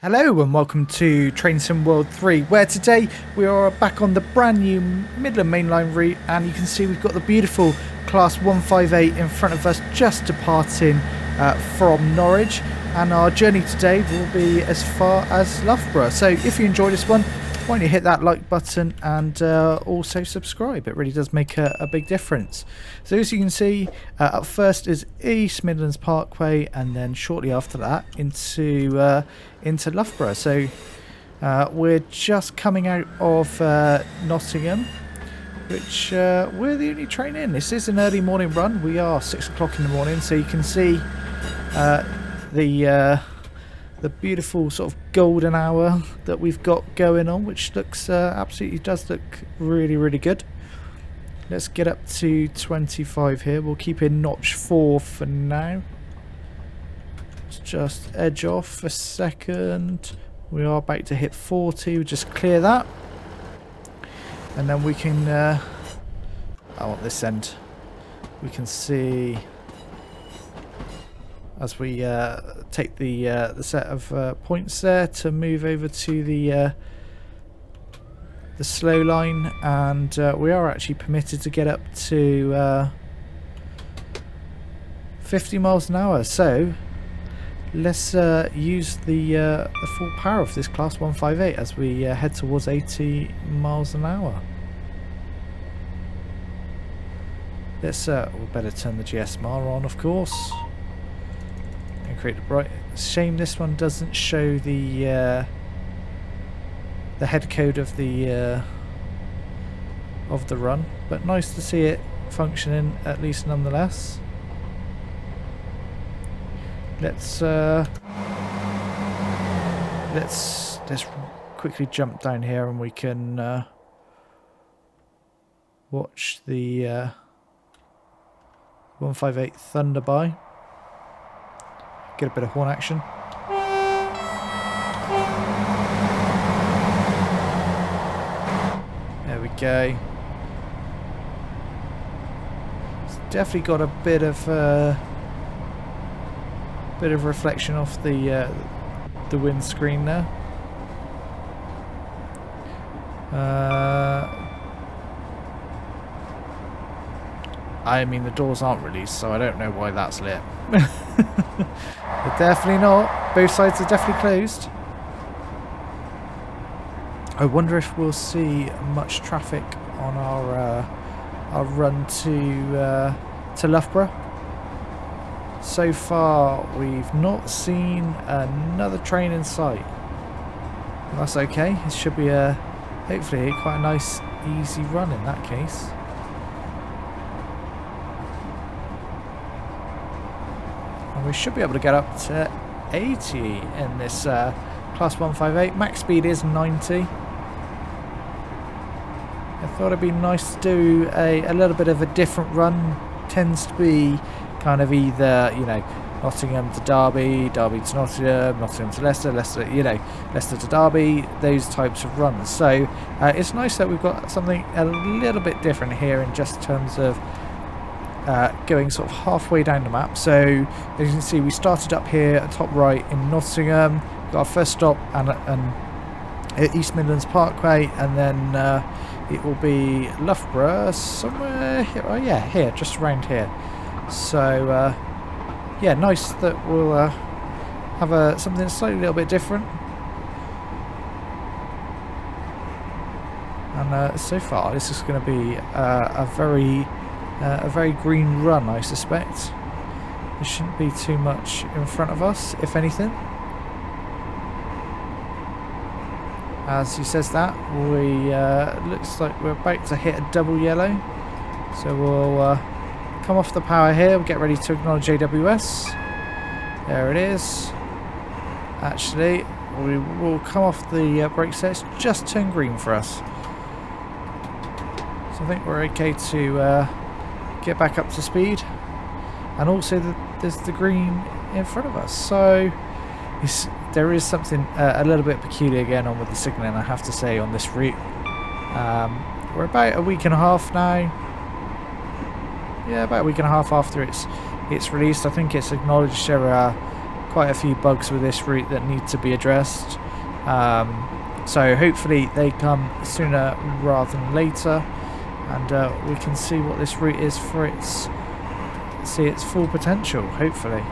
Hello and welcome to Train Sim World 3, where today we are back on the brand new Midland mainline route, and you can see we've got the beautiful Class 158 in front of us just departing from Norwich, and our journey today will be as far as Loughborough. So if you enjoy this one, why don't you hit that like button and also subscribe. It really does make a big difference. So as you can see, up first is East Midlands Parkway, and then shortly after that into Loughborough. So we're just coming out of Nottingham, which we're the only train in. This is an early morning run. We are 6 o'clock in the morning, so you can see the beautiful sort of golden hour that we've got going on, which looks absolutely does look really good. Let's get up to 25 here. We'll keep in notch 4 for now. Let's just edge off a second. We are about to hit 40. We'll just clear that, and then we can on this end we can see as we take the set of points there to move over to the slow line, and we are actually permitted to get up to 50 miles an hour. So let's use the full power of this Class 158 as we head towards 80 miles an hour. Let's we'll better turn the GSMR on, of course. Create the bright. Shame this one doesn't show the head code of the run, but nice to see it functioning at least nonetheless. Let's quickly jump down here and we can watch the 158 thunder by. Get a bit of horn action. There we go. It's definitely got a bit of reflection off the windscreen there. I mean, the doors aren't released, so I don't know why that's lit. But definitely not. Both sides are definitely closed. I wonder if we'll see much traffic on our run to Loughborough. So far, we've not seen another train in sight. That's okay. It should be hopefully quite a nice, easy run in that case. We should be able to get up to 80 in this Class 158. Max speed is 90. I thought it'd be nice to do a little bit of a different run. Tends to be kind of either, you know, Nottingham to Derby, Derby to Nottingham, Nottingham to Leicester, Leicester, you know, Leicester to Derby, those types of runs. So it's nice that we've got something a little bit different here in just terms of going sort of halfway down the map. So as you can see, we started up here at top right in Nottingham, got our first stop and at East Midlands Parkway, and then it will be Loughborough somewhere here. Oh yeah, here, just around here. So yeah, nice that we'll have something slightly a little bit different. And so far this is going to be a very green run, I suspect. There shouldn't be too much in front of us, if anything. As he says that, we looks like we're about to hit a double yellow. So we'll come off the power here, we'll get ready to acknowledge AWS. There it is. Actually, we will come off the brakes there. It's just turned green for us. So I think we're okay to get back up to speed, and also there's the green in front of us, so there is something a little bit peculiar going on with the signalling, I have to say, on this route. We're about a week and a half now, about a week and a half after it's released. I think it's acknowledged there are quite a few bugs with this route that need to be addressed. So hopefully they come sooner rather than later, and we can see what this route is for its full potential, hopefully.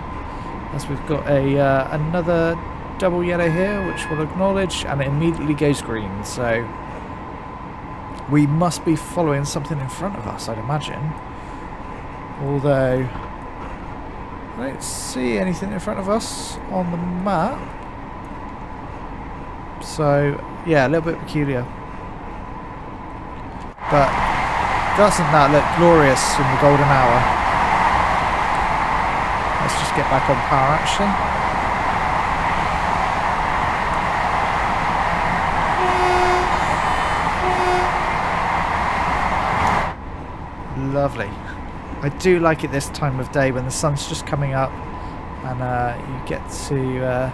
As we've got another double yellow here, which we'll acknowledge, and it immediately goes green, so we must be following something in front of us, I'd imagine. Although I don't see anything in front of us on the map. So yeah, a little bit peculiar. But doesn't that look glorious in the golden hour? Let's just get back on power actually. Lovely. I do like it this time of day when the sun's just coming up, and you get to see the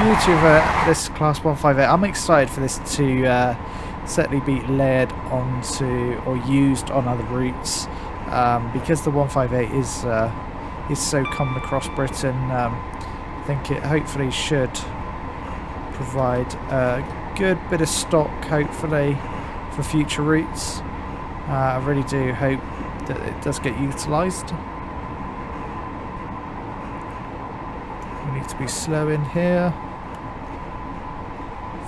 beauty of this Class 158. I'm excited for this to certainly be layered onto or used on other routes, because the 158 is so common across Britain. I think it hopefully should provide a good bit of stock, hopefully, for future routes. I really do hope that it does get utilised. We need to be slow in here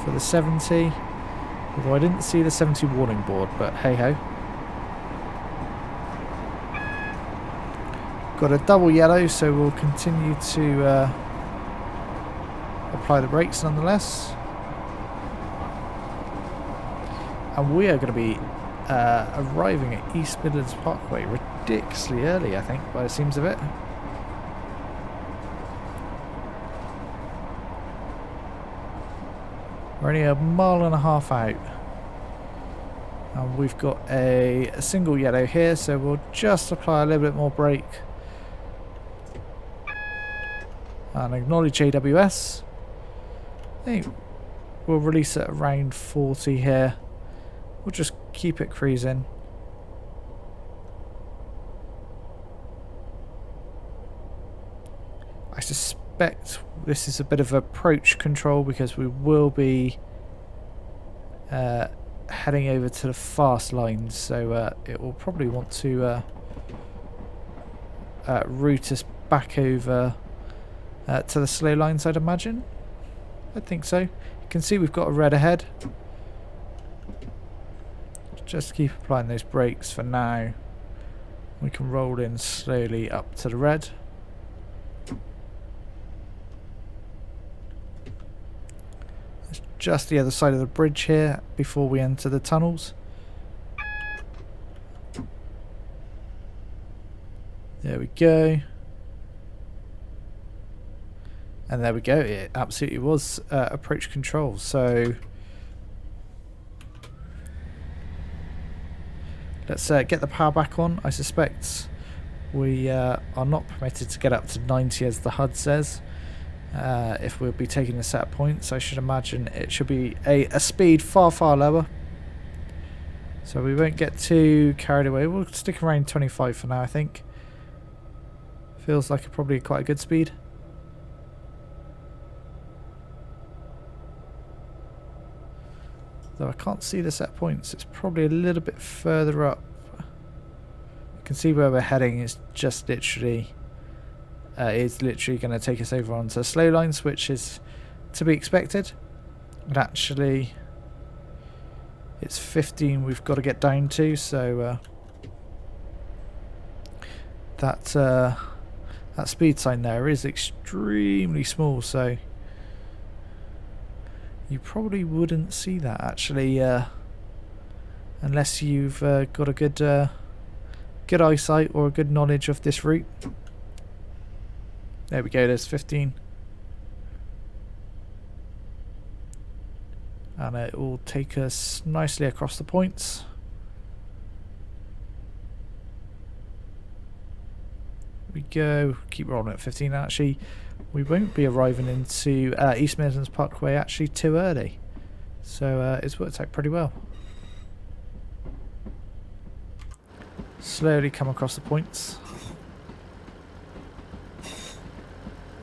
for the 70, although I didn't see the 70 warning board, but hey ho. Got a double yellow, so we'll continue to apply the brakes nonetheless. And we are going to be arriving at East Midlands Parkway ridiculously early, I think, by the seems of it. We're only a mile and a half out. And we've got a single yellow here, so we'll just apply a little bit more brake. And acknowledge AWS. I think we'll release at around 40 here. We'll just keep it cruising. I suspect this is a bit of approach control because we will be heading over to the fast lines, so it will probably want to route us back over to the slow lines, I'd imagine. I think so. You can see we've got a red ahead. Just keep applying those brakes for now. We can roll in slowly up to the red. It's just the other side of the bridge here before we enter the tunnels. There we go. And there we go. It absolutely was approach control. So let's get the power back on. I suspect we are not permitted to get up to 90 as the HUD says. If we'll be taking a set of points, I should imagine it should be a speed far lower. So we won't get too carried away. We'll stick around 25 for now, I think. Feels like probably quite a good speed. Though I can't see the set points, it's probably a little bit further up. You can see where we're heading is just literally going to take us over onto slow lines, which is to be expected. But actually, it's 15 we've got to get down to, so that speed sign there is extremely small, so you probably wouldn't see that actually, unless you've got a good eyesight or a good knowledge of this route. There we go, there's 15. And it will take us nicely across the points. There we go, keep rolling at 15. Actually, we won't be arriving into East Midlands Parkway actually too early. So it's worked out pretty well. slowly come across the points.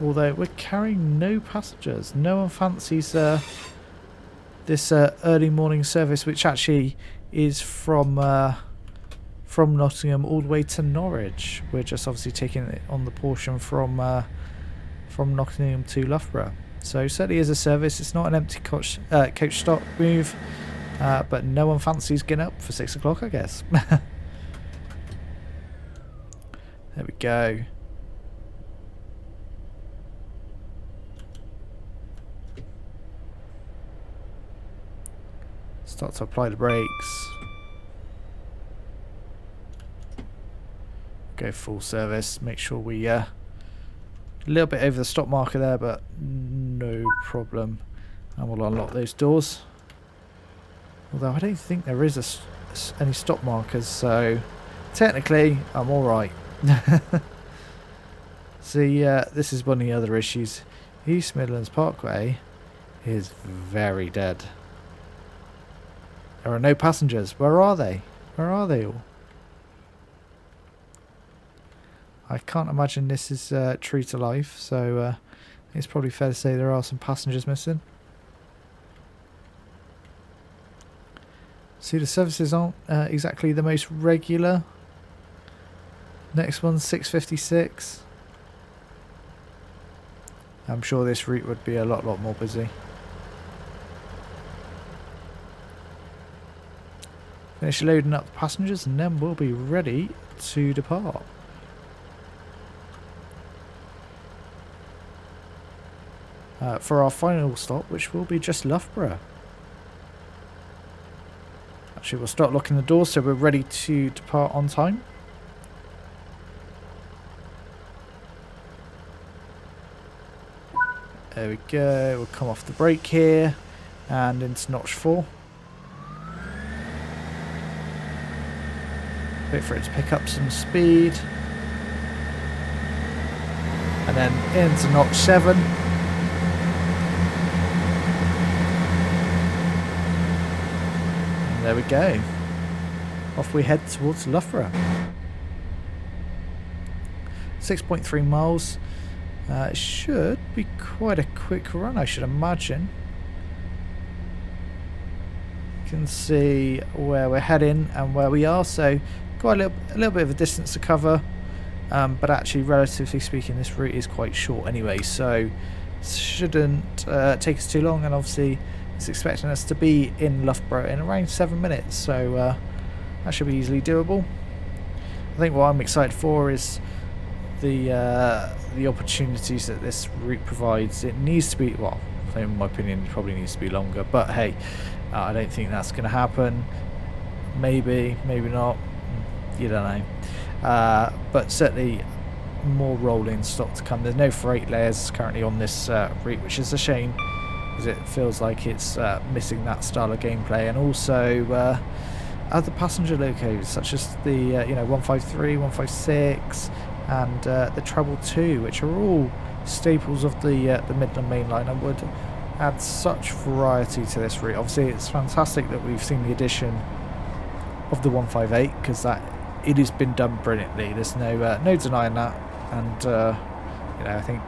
Although we're carrying no passengers. No one fancies this early morning service, which actually is from Nottingham all the way to Norwich. We're just obviously taking it on the portion from Nottingham to Loughborough. So certainly is a service. It's not an empty coach stop move, but no one fancies getting up for 6 o'clock, I guess. There we go. Start to apply the brakes. Go full service. Make sure we a little bit over the stop marker there, but no problem. And we'll unlock those doors. Although I don't think there is any stop markers, so technically I'm all right. See, this is one of the other issues. East Midlands Parkway is very dead. There are no passengers. Where are they? Where are they all? I can't imagine this is true to life, so it's probably fair to say there are some passengers missing. See, the services aren't exactly the most regular. Next one's 6:56. I'm sure this route would be a lot more busy. Finish loading up the passengers and then we'll be ready to depart. For our final stop, which will be just Loughborough. Actually, we'll start locking the doors so we're ready to depart on time. There we go. We'll come off the brake here and into notch 4. Wait for it to pick up some speed. And then into notch 7. And there we go. Off we head towards Loughborough. 6.3 miles. It should be quite a quick run, I should imagine. You can see where we're heading and where we are, so quite a little bit of a distance to cover, but actually, relatively speaking, this route is quite short anyway, so shouldn't take us too long. And obviously, it's expecting us to be in Loughborough in around 7 minutes, so that should be easily doable. I think what I'm excited for is the opportunities that this route provides. It needs to be, well, in my opinion, it probably needs to be longer, but hey, I don't think that's going to happen. Maybe not, you don't know, but certainly more rolling stock to come. There's no freight layers currently on this route, which is a shame because it feels like it's missing that style of gameplay. And also other passenger locos such as the 153, 156 and the Treble 2, which are all staples of the Midland main line, and would add such variety to this route. Obviously, it's fantastic that we've seen the addition of the 158 because it has been done brilliantly. There's no denying that, and I think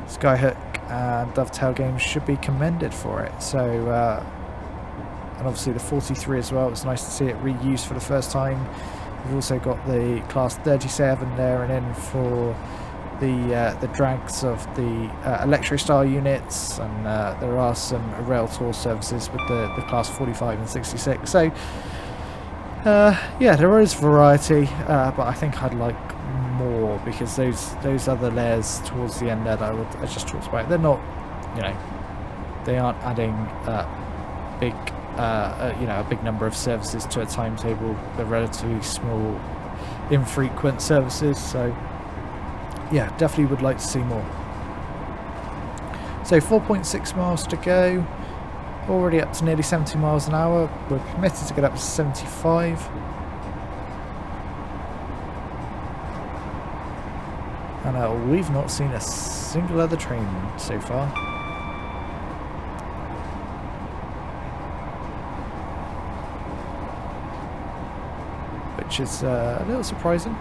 Skyhook and Dovetail Games should be commended for it. So, and obviously the 43 as well. It's nice to see it reused for the first time. We've also got the Class 37 there, and then for the drags of the electro style units, and there are some rail tour services with the Class 45 and 66. So yeah, there is variety, but I think I'd like more because those other layers towards the end there that I just talked about, they're not, they aren't adding big a big number of services to a timetable. They're relatively small, infrequent services, so yeah, definitely would like to see more. So 4.6 miles to go, already up to nearly 70 miles an hour. We're permitted to get up to 75. And we've not seen a single other train so far. which is a little surprising.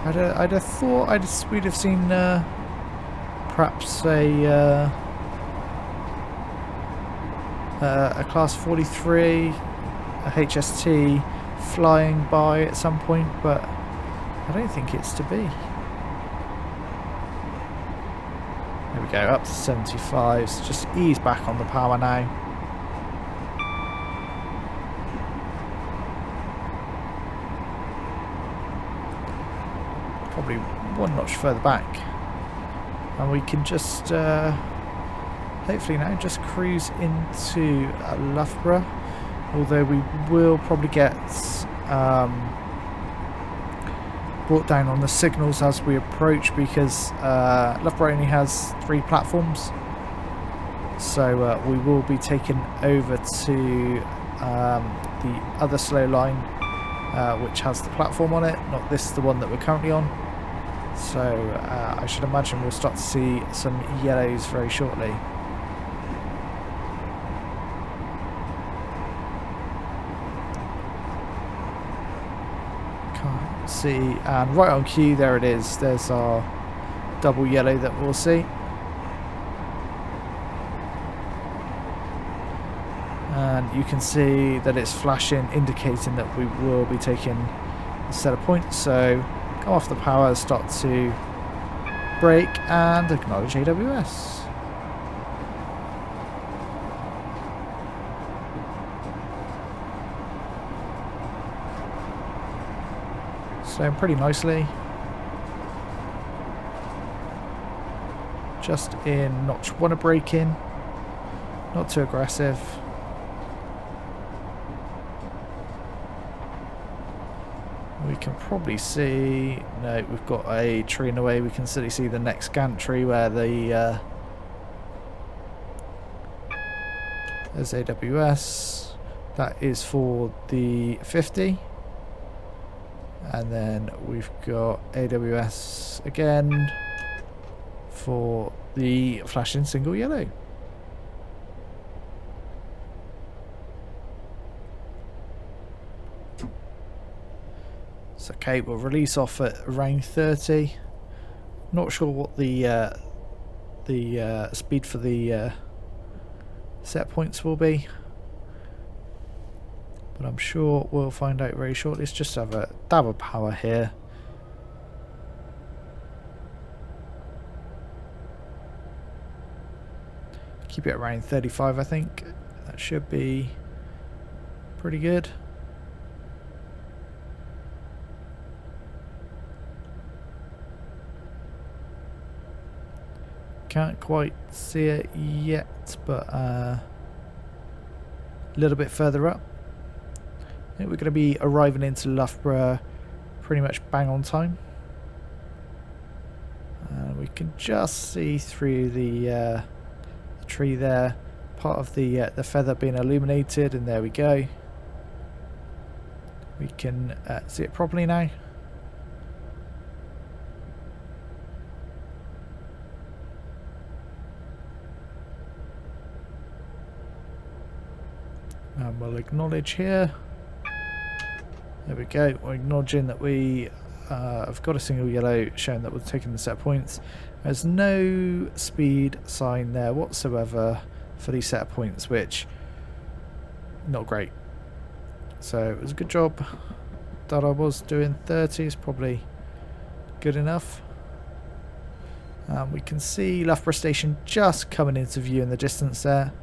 I'd have thought we'd have seen perhaps a Class 43, a HST flying by at some point, but I don't think it's to be. There we go, up to 75, so just ease back on the power now. Probably one notch further back, and we can just hopefully now just cruise into Loughborough, although we will probably get brought down on the signals as we approach, because Loughborough only has 3 platforms, so we will be taken over to the other slow line, which has the platform on it, not this, the one that we're currently on. So I should imagine we'll start to see some yellows very shortly. Can't see, and right on cue, there it is. There's our double yellow that we'll see. And you can see that it's flashing, indicating that we will be taking a set of points. So come off the power, start to brake, and acknowledge AWS. Slowing pretty nicely. Just in notch 1 of braking, not too aggressive. We can probably see, no, we've got a tree in the way. We can certainly see the next gantry where the there's AWS. That is for the 50. And then we've got AWS again for the flashing single yellow. So, okay, we'll release off at around 30. Not sure what the speed for the set points will be, but I'm sure we'll find out very shortly. Let's just have a dab of power here. Keep it around 35, I think. That should be pretty good. Can't quite see it yet, but a little bit further up. I think we're going to be arriving into Loughborough pretty much bang on time. We can just see through the tree there, part of the feather being illuminated, and there we go. We can see it properly now. And we'll acknowledge here. There we go. We're acknowledging that we have got a single yellow showing that we're taking the set points. There's no speed sign there whatsoever for these set points, which not great. So it was a good job that I was doing 30 is probably good enough. We can see Loughborough Station just coming into view in the distance there.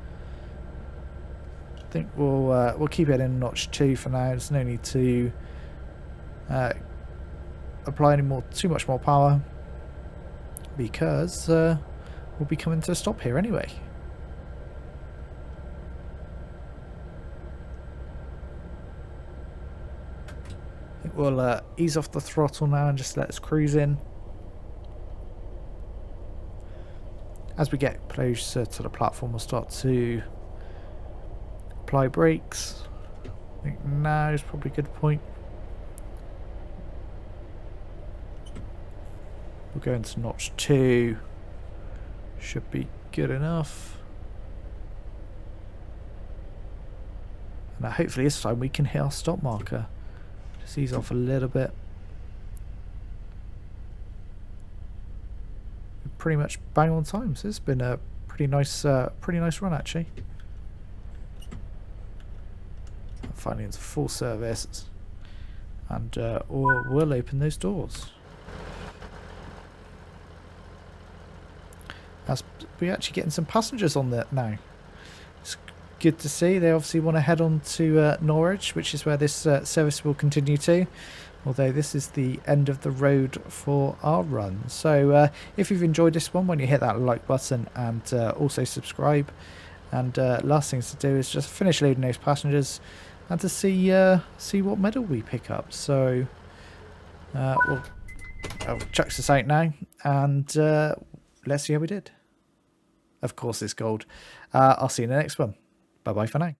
I think we'll keep it in notch 2 for now. There's no need to apply too much more power, because we'll be coming to a stop here anyway. I think we'll ease off the throttle now and just let us cruise in. As we get closer to the platform, we'll start to apply brakes. I think now is probably a good point. We'll go into notch 2. Should be good enough. And hopefully this time we can hit our stop marker. Just ease off a little bit. Pretty much bang on time. So it's been a pretty nice run actually. Finally into full service, and we'll open those doors. As we're actually getting some passengers on there now. It's good to see. They obviously want to head on to Norwich, which is where this service will continue to. Although this is the end of the road for our run. So if you've enjoyed this one, when you hit that like button and also subscribe. And last things to do is just finish loading those passengers and to see what medal we pick up. So I'll chuck this out now and let's see how we did. Of course it's gold. I'll see you in the next one. Bye bye for now.